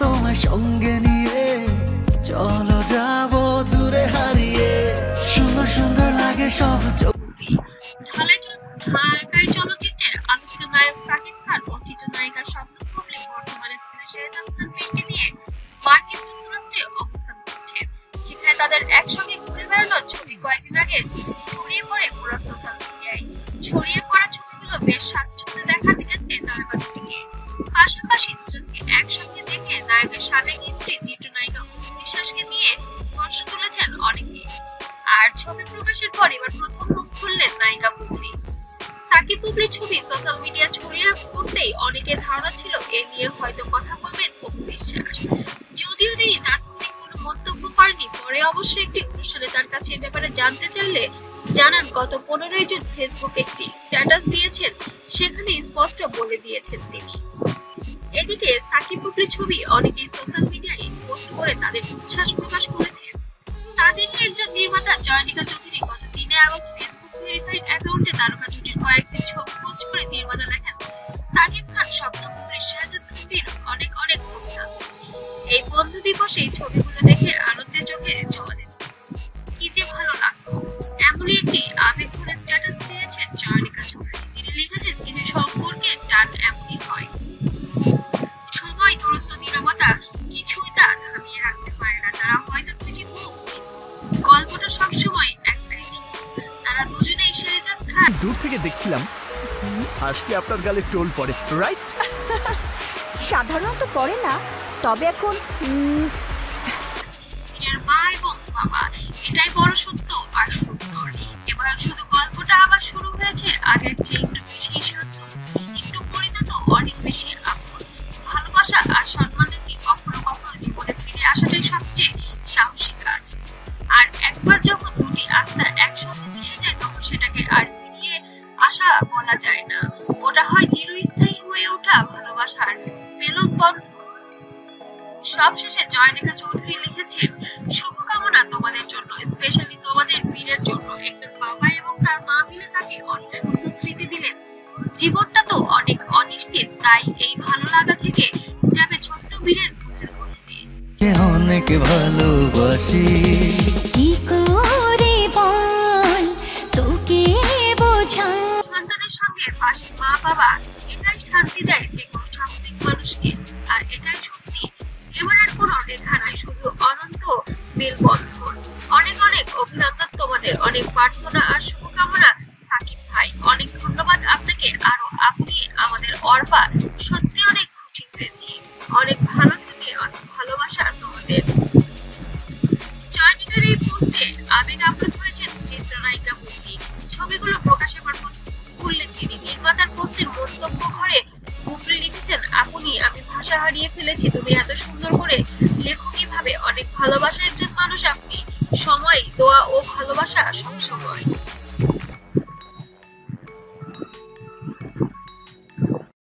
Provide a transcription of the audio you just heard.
তোমার সঙ্গে নিয়ে চলো যাবো দূরে হারিয়ে, সুন্দর সুন্দর লাগে সব। ঢাকাই চলচ্চিত্রের আলোচিত নায়ক সাকিব খান ও চিত্রনায়িকা শবনম বুবলী বর্তমানে শেহজাদ খানকে নিয়ে মার্কিন যুক্তরাষ্ট্রে অবস্থান করছেন। সেখানে তাদের একসঙ্গে ঘুরে বেড়ানোর ছবি কয়েকদিন আগে ছড়িয়ে পড়ে পুরো সোশ্যাল মিডিয়ায়। ছড়িয়ে পড়া ছবিগুলো বেশ স্বাচ্ছন্দ্যে দেখা গেছে তারকা জুটিকে। পাশাপাশি দুজনকে একসঙ্গে দেখে নায়কের সাবেক স্ত্রী চিত্রনায়িকা বিশ্বাসকে নিয়ে প্রশ্ন তুলেছেন অনেকে। আর ছবি প্রকাশের পর এবার প্রথম মুখ খুললেন নায়িকা বুবলী। সাকিব বুবলীর ছবি সোশ্যাল মিডিয়া ছড়িয়ে পড়তেই অনেকের ধারণা ছিল এ নিয়ে হয়তো কথা বলবেন অপু বিশ্বাস। যদিও তিনি তাৎক্ষণিক কোনো মন্তব্য করেনি, পরে অবশ্য একটি অনুষ্ঠানে তার কাছে এ ব্যাপারে জানতে চাইলে জানান গত 15 জুন ফেসবুক একটি স্ট্যাটাস দিয়েছেন, সেখানে স্পষ্ট বলে দিয়েছেন তিনি। এদিকে সাকিব বুবলীর ছবি অনেকেই সোশ্যাল মিডিয়ায় পোস্ট করে তাদের উচ্ছ্বাস প্রকাশ করেছেন। তাদেরই একজন নির্মাতা জয়নিকা চৌধুরী গত 3 আগস্ট ফেসবুক ভেরিফাইড অ্যাকাউন্টে তারকা জুটির কয়েকটি ছবি পোস্ট করে নির্মাতা লেখেন, সাকিব খান শবনম বুবলী শেহজাদ খানের অনেক অনেক অভিনন্দন। এই বন্ধু দিবসে এই ছবিগুলো দেখে আনন্দের চোখে জল এলো। কি যে ভালো লাগলো। এমনই একটি আবেগপূর্ণ স্ট্যাটাস দিয়েছেন জয়নিকা চৌধুরী। তিনি লিখেছেন, কিছু সম্পর্কে টান এমনই হয়, সময়, দূরত্ব, নীরবতা কিছুই তা থামিয়ে রাখতে পারে না। তারা হয়তো দুটি মুখ, গল্পটা সবসময় একটাই ছিল। তারা দুজনেই শেহজাদ খান। দূর থেকে দেখছিলাম আজকে আপনার গালে টোল পড়ে, রাইট? সাধারণত পড়ে না, তবে এখন মা এবং বাবা, এটাই বড় সত্য আর সুন্দর। এবার শুধু গল্পটা আবার শুরু হয়েছে আগের চেয়ে একটু বেশি শান্ত, একটু পরিণত, অনেক বেশি আপন। ভালোবাসা আর সম্মানের কি কখনো কখনো জীবনে ফিরে আসাটাই সবচেয়ে সাহসী কাজ। আর একবার যখন দুটি আত্মা একসঙ্গে মিশে যায় তখন সেটাকে আর ফিরিয়ে আসা বলা যায় না। ওটা হয় চিরস্থায়ী হয়ে ওঠা ভালোবাসার মেলবন্ধন। সবশেষে জয়নিকা চৌধুরী লিখেছেন, শুভকামনা তোমাদের জন্য, স্পেশালি তোমাদের বীরের জন্য। একজন বাবা এবং তার মা মিলে তাকে অনেক সুন্দর স্মৃতি দিলেন। জীবনটা তো অনেক অনিশ্চিত, তাই এই ভালো লাগা থেকে যাবে ছোট্ট বীরের মুখের গতিতে। অনেক ভালোবাসি, কি করে বল তোকে বোঝাই। সন্তানের সঙ্গে পাশে মা বাবা, এটাই শান্তি দেয় যে কোনো স্বাভাবিক মানুষকে। আর এটাই সত্যি, এবার আর কোনো রেখা নাই, শুধু অনন্ত মেলবন্ধন। অনেক অনেক অভিনন্দন তোমাদের, অনেক প্রার্থনা আর শুভকামনা সাকিব ভাই। অনেক ধন্যবাদ আপনাকে, আরো আপনি আমাদের অর্পা। সত্যি অনেক খুশি হয়েছি। অনেক ভালো থেকে অনেক ভালোবাসা তোমাদের। জয়নিকার এই পোস্টে আবেগ আপ্লুত হয়েছেন চিত্রনায়িকা বুবলী। ছবিগুলো প্রকাশের পর খুললেন তিনি। নির্মাতার পোস্টের মন্তব্য করে বুবলী লিখেছেন, আপনি আমি ভাষা হারিয়ে ফেলেছি, তুমি এত সুন্দর করে লেখো কিভাবে। অনেক ভালোবাসা একজন মানুষ আপনি। সময়, দোয়া ও ভালোবাসা সবসময়।